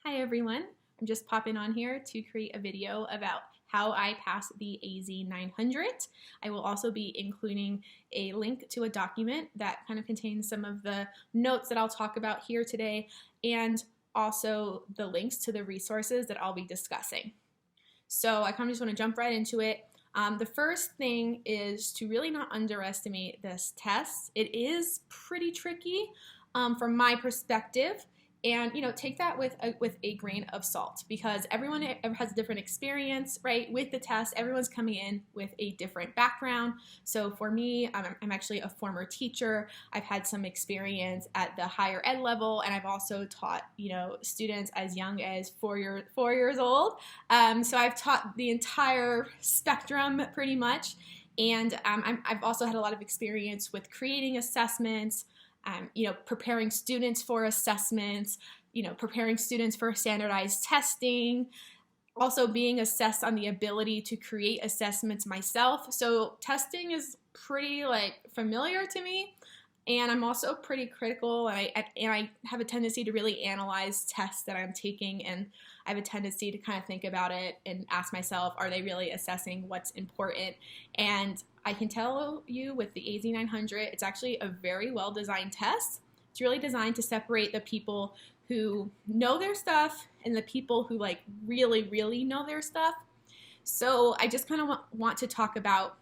Hi everyone, I'm just popping on here to create a video about how I passed the AZ 900. I will also be including a link to a document that kind of contains some of the notes that I'll talk about here today and also the links to the resources that I'll be discussing. So I kind of just want to jump right into it. The first thing is to really not underestimate this test. It is pretty tricky from my perspective. And take that with a grain of salt, because everyone has a different experience, right? With the test, everyone's coming in with a different background. So for me, I'm actually a former teacher. I've had some experience at the higher ed level, and I've also taught students as young as 4 years old. So I've taught the entire spectrum pretty much, and I've also had a lot of experience with creating assessments. Preparing students for assessments, preparing students for standardized testing, also being assessed on the ability to create assessments myself. So testing is pretty familiar to me, and I'm also pretty critical, and I have a tendency to really analyze tests that I'm taking, and I have a tendency to kind of think about it and ask myself, are they really assessing what's important? And I can tell you with the AZ 900, it's actually a very well-designed test. It's really designed to separate the people who know their stuff and the people who really, really know their stuff. So I just kind of want to talk about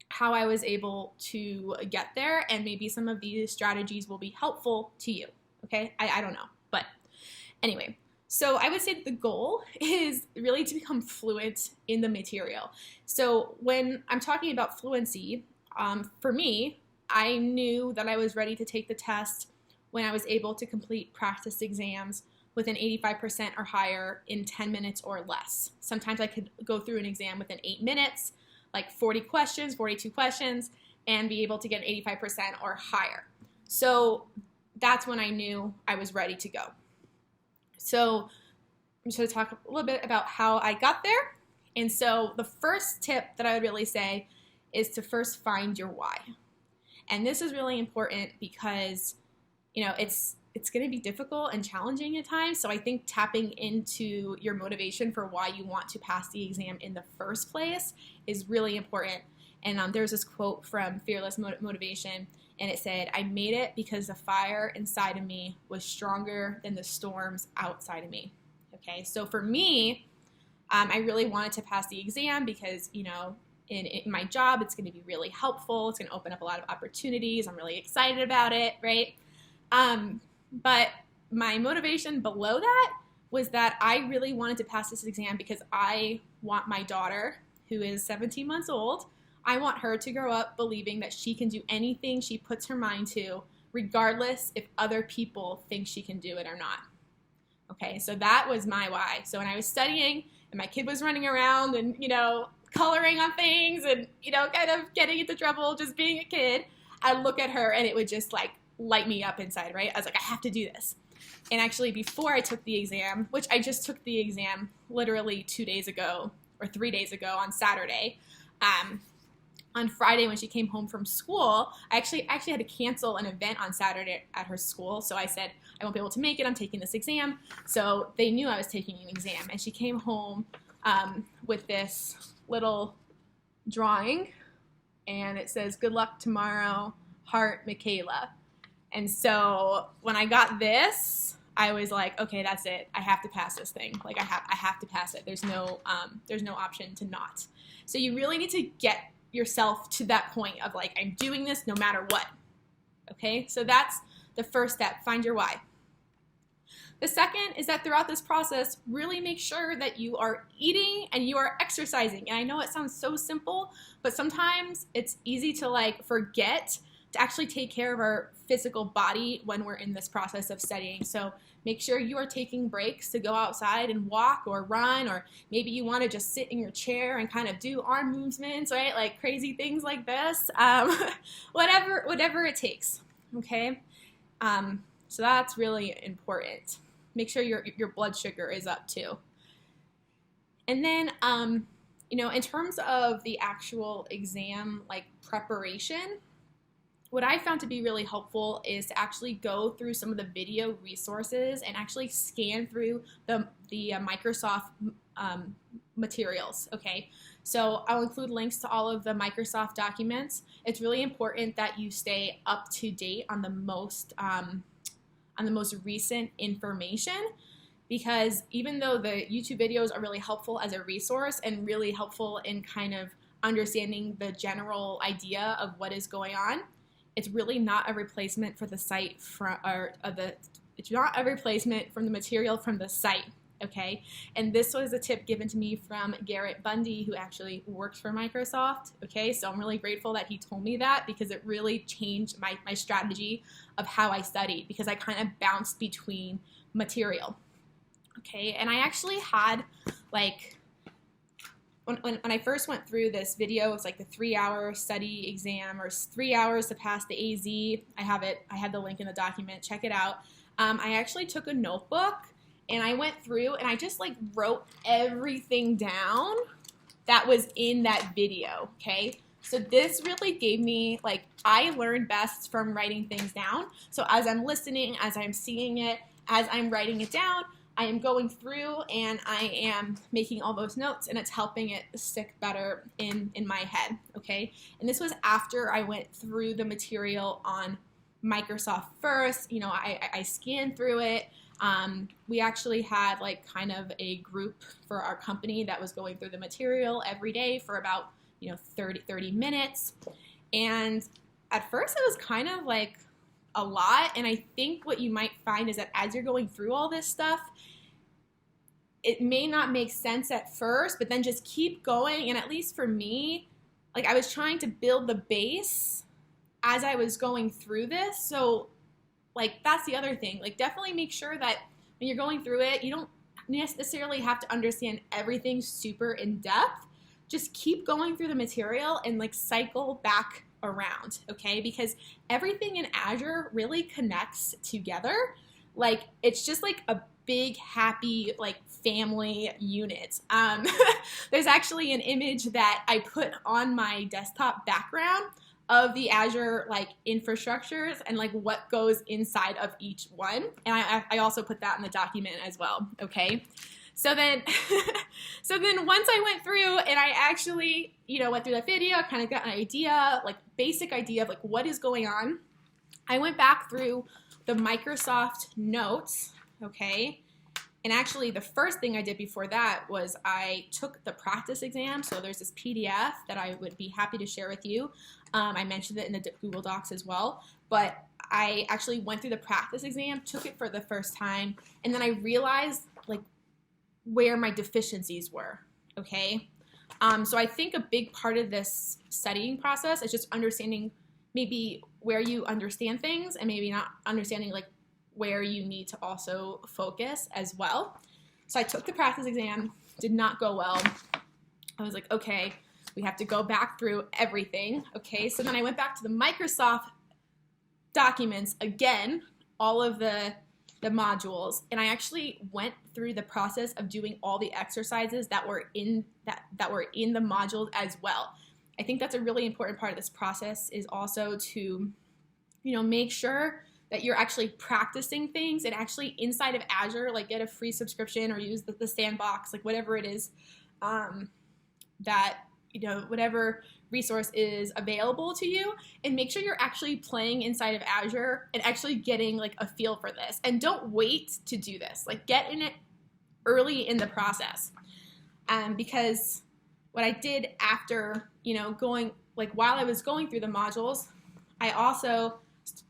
how I was able to get there, and maybe some of these strategies will be helpful to you, okay? I don't know, but anyway. So I would say that the goal is really to become fluent in the material. So when I'm talking about fluency, for me, I knew that I was ready to take the test when I was able to complete practice exams with an 85% or higher in 10 minutes or less. Sometimes I could go through an exam within 8 minutes, like 40 questions, 42 questions, and be able to get an 85% or higher. So that's when I knew I was ready to go. So I'm just going to talk a little bit about how I got there. And so the first tip that I would really say is to first find your why. And this is really important because, it's going to be difficult and challenging at times. So I think tapping into your motivation for why you want to pass the exam in the first place is really important. And there's this quote from Fearless Motivation, and it said, "I made it because the fire inside of me was stronger than the storms outside of me." Okay, so for me, I really wanted to pass the exam because, in my job, it's going to be really helpful. It's going to open up a lot of opportunities. I'm really excited about it, right? But my motivation below that was that I really wanted to pass this exam because I want my daughter, who is 17 months old, I want her to grow up believing that she can do anything she puts her mind to, regardless if other people think she can do it or not. Okay, so that was my why. So when I was studying and my kid was running around and, coloring on things and, kind of getting into trouble, just being a kid, I'd look at her and it would just light me up inside, right? I was like, I have to do this. And actually before I took the exam, which I just took the exam literally 2 days ago or 3 days ago on Saturday, on Friday when she came home from school, I actually had to cancel an event on Saturday at her school. So I said, I won't be able to make it. I'm taking this exam. So they knew I was taking an exam. And she came home with this little drawing. And it says, "Good luck tomorrow, heart, Michaela." And so when I got this, I was like, okay, that's it. I have to pass this thing. I have to pass it. There's no option to not. So you really need to get yourself to that point of I'm doing this no matter what. Okay, so that's the first step. Find your why. The second is that throughout this process, really make sure that you are eating and you are exercising. And I know it sounds so simple, but sometimes it's easy to forget to actually take care of our physical body when we're in this process of studying. So make sure you are taking breaks to go outside and walk or run, or maybe you want to just sit in your chair and kind of do arm movements, right? Crazy things like this, whatever it takes, okay? So that's really important. Make sure your blood sugar is up too. And then, in terms of the actual exam preparation, what I found to be really helpful is to actually go through some of the video resources and actually scan through the Microsoft materials, okay? So I'll include links to all of the Microsoft documents. It's really important that you stay up to date on the most recent information, because even though the YouTube videos are really helpful as a resource and really helpful in kind of understanding the general idea of what is going on, it's really not a replacement for the site it's not a replacement from the material from the site, okay? And this was a tip given to me from Garrett Bundy, who actually works for Microsoft, okay? So I'm really grateful that he told me that, because it really changed my strategy of how I studied, because I kind of bounced between material, okay? And I actually had, like, when I first went through this video, it's like the 3-hour study exam, or 3 hours to pass the AZ. I have the link in the document. Check it out. I actually took a notebook and I went through and I just like wrote everything down that was in that video, okay? So this really gave me, like, I learned best from writing things down. So as I'm listening, as I'm seeing it, as I'm writing it down, I am going through and I am making all those notes, and it's helping it stick better in my head, okay? And this was after I went through the material on Microsoft first. You know, I scanned through it. We actually had like kind of a group for our company that was going through the material every day for about, 30 minutes. And at first it was kind of like a lot, and I think what you might find is that as you're going through all this stuff, it may not make sense at first, but then just keep going. And at least for me, like, I was trying to build the base as I was going through this. So, like, that's the other thing. Like, definitely make sure that when you're going through it, you don't necessarily have to understand everything super in depth. Just keep going through the material and like cycle back around, okay? Because everything in Azure really connects together. Like, it's just like a big, happy, like, family unit. There's actually an image that I put on my desktop background of the Azure, like, infrastructures and like what goes inside of each one. And I also put that in the document as well, okay? So then, once I went through and I actually, went through that video, I kind of got an idea, like basic idea of like what is going on. I went back through the Microsoft notes, okay? And actually the first thing I did before that was I took the practice exam. So there's this PDF that I would be happy to share with you. I mentioned it in the Google Docs as well, but I actually went through the practice exam, took it for the first time, and then I realized like where my deficiencies were, okay? So I think a big part of this studying process is just understanding maybe where you understand things and maybe not understanding like where you need to also focus as well. So I took the practice exam, did not go well. I was like, okay, we have to go back through everything, okay? So then I went back to the Microsoft documents again, all of the modules, and I actually went through the process of doing all the exercises that were in the modules as well. I think that's a really important part of this process, is also to, make sure that you're actually practicing things and actually inside of Azure, like get a free subscription or use the sandbox, like whatever it is that, whatever resource is available to you, and make sure you're actually playing inside of Azure and actually getting like a feel for this. And don't wait to do this. Like, get in it early in the process. Because what I did after, going, like while I was going through the modules, I also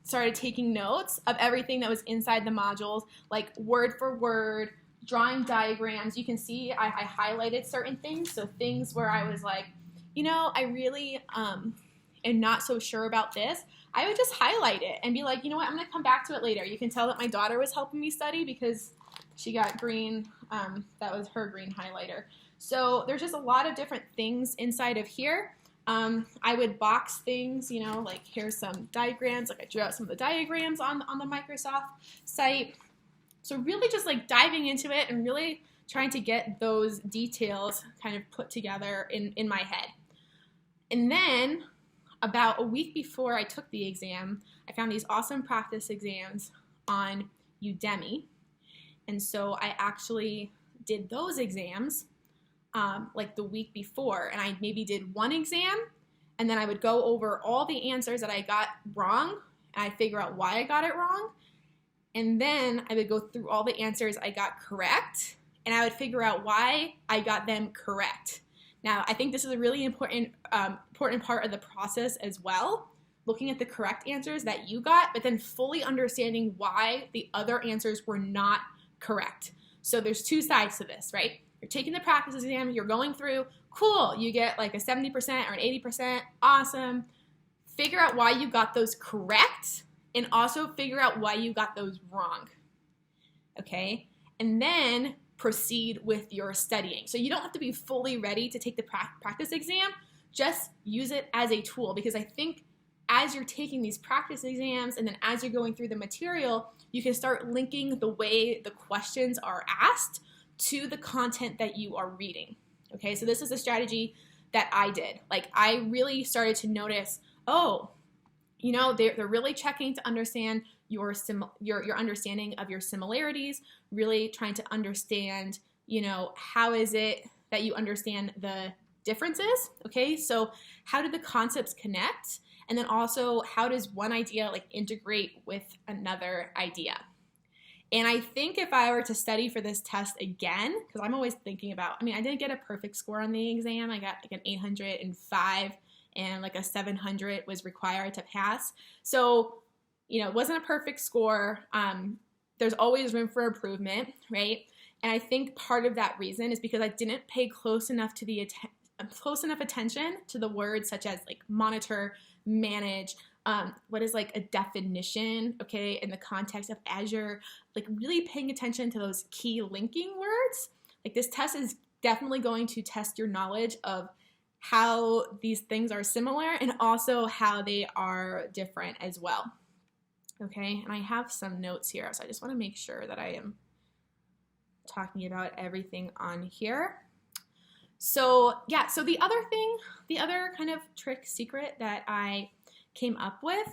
started taking notes of everything that was inside the modules, like word for word, drawing diagrams. You can see I highlighted certain things. So things where I was like, I really am not so sure about this. I would just highlight it and be like, I'm going to come back to it later. You can tell that my daughter was helping me study because she got green. That was her green highlighter. So there's just a lot of different things inside of here. I would box things, like here's some diagrams. Like I drew out some of the diagrams on the Microsoft site. So really just like diving into it and really trying to get those details kind of put together in my head. And then about a week before I took the exam, I found these awesome practice exams on Udemy. And so I actually did those exams like the week before, and I maybe did one exam, and then I would go over all the answers that I got wrong, and I'd figure out why I got it wrong. And then I would go through all the answers I got correct, and I would figure out why I got them correct. Now, I think this is a really important part of the process as well, looking at the correct answers that you got, but then fully understanding why the other answers were not correct. So there's two sides to this, right? You're taking the practice exam, you're going through, cool, you get like a 70% or an 80%, awesome. Figure out why you got those correct, and also figure out why you got those wrong, okay? And then proceed with your studying. So you don't have to be fully ready to take the practice exam, just use it as a tool, because I think as you're taking these practice exams and then as you're going through the material, you can start linking the way the questions are asked to the content that you are reading, okay? So this is a strategy that I did. Like, I really started to notice, oh, you know, they're really checking to understand your understanding of your similarities, really trying to understand, you know, how is it that you understand the differences, okay? So how do the concepts connect? And then also, how does one idea like integrate with another idea? And I think if I were to study for this test again, because I'm always thinking about, I mean, I didn't get a perfect score on the exam. I got like an 805 and like a 700 was required to pass. So, you know, it wasn't a perfect score. There's always room for improvement, right? And I think part of that reason is because I didn't pay close enough attention to the words such as like monitor, manage, what is like a definition, okay, in the context of Azure, like really paying attention to those key linking words. Like, this test is definitely going to test your knowledge of how these things are similar and also how they are different as well. Okay, and I have some notes here, so I just want to make sure that I am talking about everything on here. So yeah, so the other kind of trick secret that I came up with,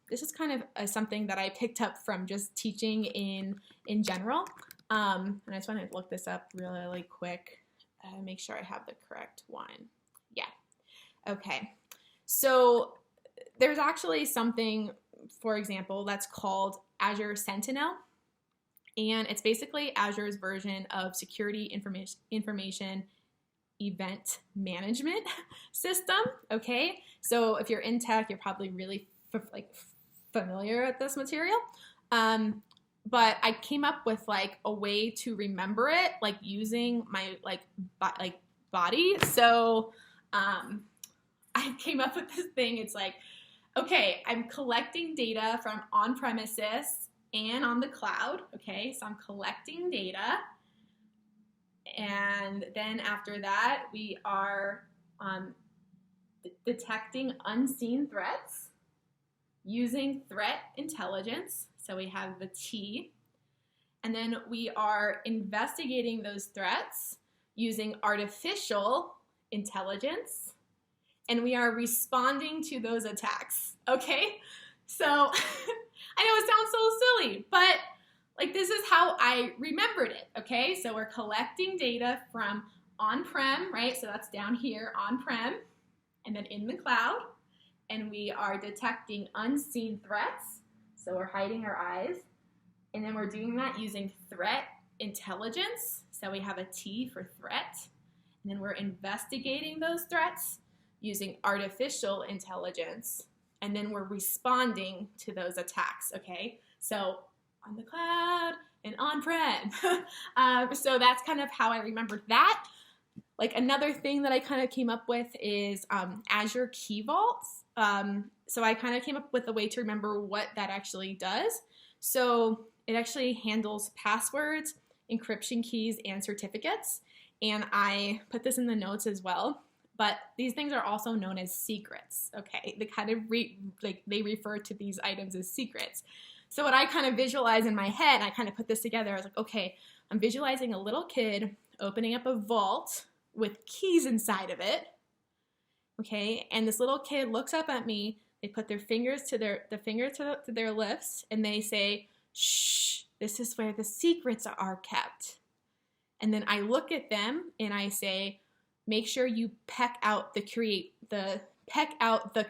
this is kind of something that I picked up from just teaching in general, and I just want to look this up really quick and make sure I have the correct one. Yeah, okay. So there's actually something, for example, that's called Azure Sentinel, and it's basically Azure's version of security information event management system, okay? So if you're in tech, you're probably really familiar with this material, but I came up with like a way to remember it, like using my body. So I came up with this thing. It's like, okay, I'm collecting data from on-premises and on the cloud, okay? So I'm collecting data, and then after that, we are detecting unseen threats using threat intelligence. So we have the T. And then we are investigating those threats using artificial intelligence. And we are responding to those attacks, okay? So I know it sounds so silly, but like, this is how I remembered it, okay? So we're collecting data from on-prem, right? So that's down here, on-prem, and then in the cloud. And we are detecting unseen threats. So we're hiding our eyes. And then we're doing that using threat intelligence. So we have a T for threat. And then we're investigating those threats using artificial intelligence. And then we're responding to those attacks, okay? So on the cloud and on-prem. So that's kind of how I remembered that. Like, another thing that I kind of came up with is Azure Key Vaults. So I kind of came up with a way to remember what that actually does. So it actually handles passwords, encryption keys, and certificates. And I put this in the notes as well. But these things are also known as secrets, okay? They kind of they refer to these items as secrets. So what I kind of visualize in my head, I kind of put this together. I was like, okay, I'm visualizing a little kid opening up a vault with keys inside of it. okay? And this little kid looks up at me. They put their fingers to their lips, and they say, "Shh, this is where the secrets are kept." And then I look at them and I say, "Make sure you peck out the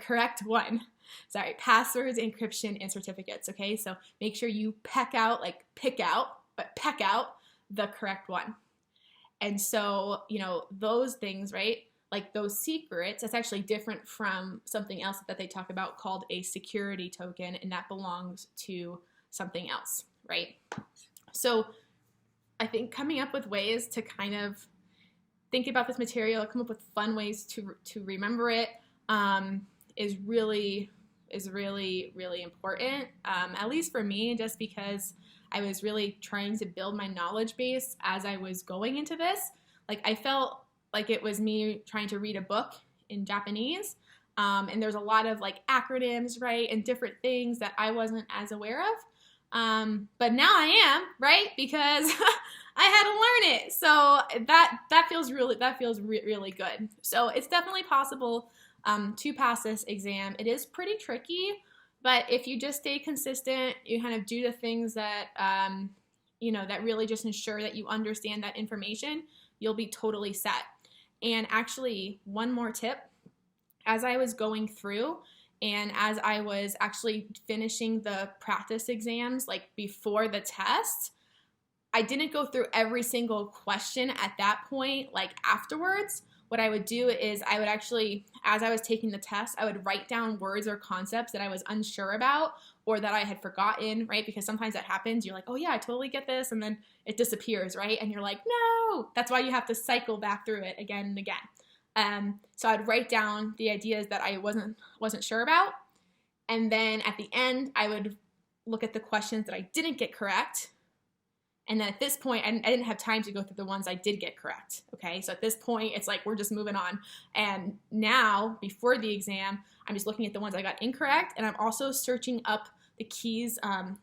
correct one." Sorry, passwords, encryption, and certificates, okay? So make sure you peck out, like pick out, but peck out the correct one. And so, you know, those things, right? Like those secrets, that's actually different from something else that they talk about called a security token, and that belongs to something else, right? So I think coming up with ways to kind of think about this material, come up with fun ways to remember it, is really important, at least for me, just because I was really trying to build my knowledge base as I was going into this. Like I felt like it was me trying to read a book in Japanese, and there's a lot of like acronyms, right, and different things that I wasn't as aware of, but now I am, right, because I had to learn it. So that feels really good. So it's definitely possible to pass this exam. It is pretty tricky, but if you just stay consistent, you kind of do the things that, you know, that really just ensure that you understand that information, you'll be totally set. And actually, one more tip, as I was going through and as I was actually finishing the practice exams, like before the test, I didn't go through every single question at that point, like afterwards. What I would do is I would actually, as I was taking the test, I would write down words or concepts that I was unsure about or that I had forgotten, right? Because sometimes that happens. You're like, oh yeah, I totally get this. And then it disappears, right? And you're like, no. That's why you have to cycle back through it again and again. So I'd write down the ideas that I wasn't sure about. And then at the end, I would look at the questions that I didn't get correct. And then at this point, I didn't have time to go through the ones I did get correct, okay? So at this point, it's like we're just moving on. And now, before the exam, I'm just looking at the ones I got incorrect, and I'm also searching up the keys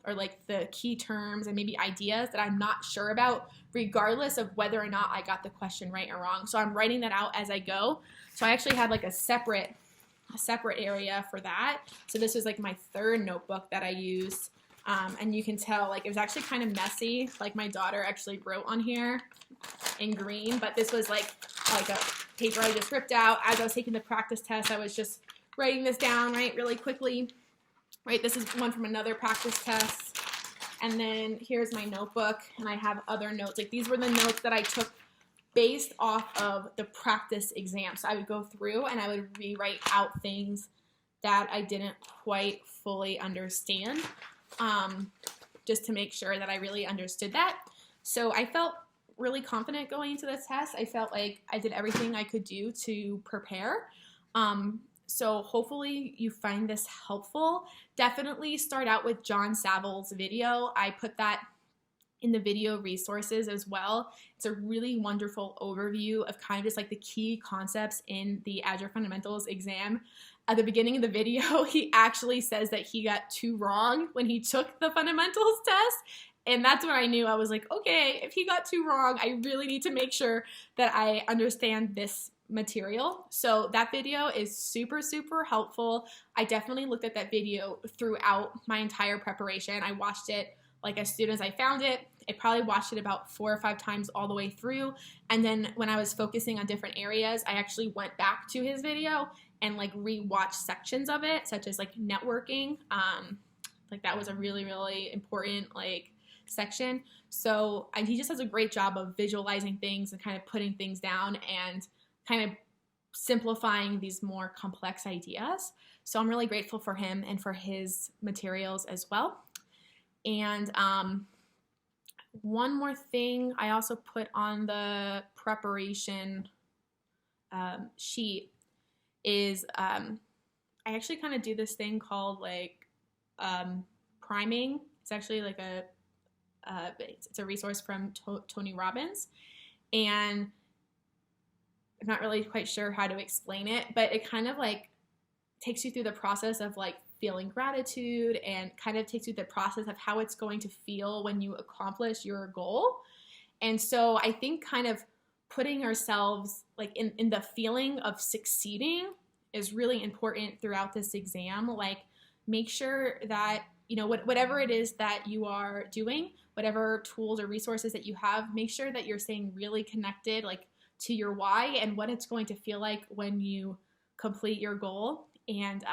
or like the key terms and maybe ideas that I'm not sure about, regardless of whether or not I got the question right or wrong. So I'm writing that out as I go. So I actually have like a separate area for that. So this is like my third notebook that I use. And you can tell, like, it was actually kind of messy. Like, my daughter actually wrote on here in green, but this was like a paper I just ripped out. As I was taking the practice test, I was just writing this down, right, really quickly. Right, this is one from another practice test. And then here's my notebook, and I have other notes. Like, these were the notes that I took based off of the practice exam. So I would go through and I would rewrite out things that I didn't quite fully understand. Just to make sure that I really understood that. So I felt really confident going into this test. I felt like I did everything I could do to prepare. So hopefully you find this helpful. Definitely start out with John Saville's video. I put that in the video resources as well. It's a really wonderful overview of kind of just like the key concepts in the Azure Fundamentals exam. At the beginning of the video, he actually says that he got 2 wrong when he took the fundamentals test. And that's when I knew. I was like, okay, if he got 2 wrong, I really need to make sure that I understand this material. So that video is super, super helpful. I definitely looked at that video throughout my entire preparation. I watched it like as soon as I found it. I probably watched it about 4 or 5 times all the way through. And then when I was focusing on different areas, I actually went back to his video and like rewatch sections of it, such as like networking. Like that was a really, really important like section. So he just does a great job of visualizing things and kind of putting things down and kind of simplifying these more complex ideas. So I'm really grateful for him and for his materials as well. And one more thing I also put on the preparation sheet is I actually kind of do this thing called like priming. It's actually like it's a resource from Tony Robbins, and I'm not really quite sure how to explain it, but it kind of like takes you through the process of like feeling gratitude and kind of takes you through the process of how it's going to feel when you accomplish your goal. And so I think kind of putting ourselves like in the feeling of succeeding is really important throughout this exam. Like, make sure that, you know, whatever it is that you are doing, whatever tools or resources that you have, make sure that you're staying really connected, like, to your why and what it's going to feel like when you complete your goal. And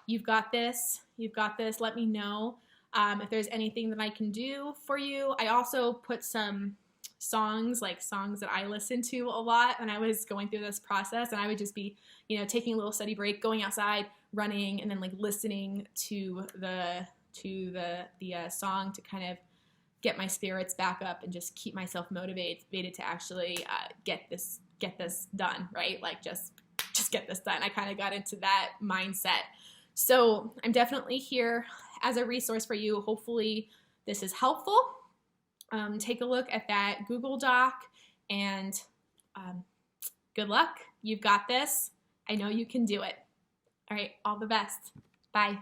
you've got this. You've got this. Let me know if there's anything that I can do for you. I also put some songs, like songs that I listened to a lot when I was going through this process, and I would just be, you know, taking a little study break, going outside, running, and then like listening to the song to kind of get my spirits back up and just keep myself motivated to actually get this done, right? Like just get this done. I kind of got into that mindset. So I'm definitely here as a resource for you. Hopefully this is helpful. Take a look at that Google Doc, and good luck. You've got this. I know you can do it. All right, all the best. Bye.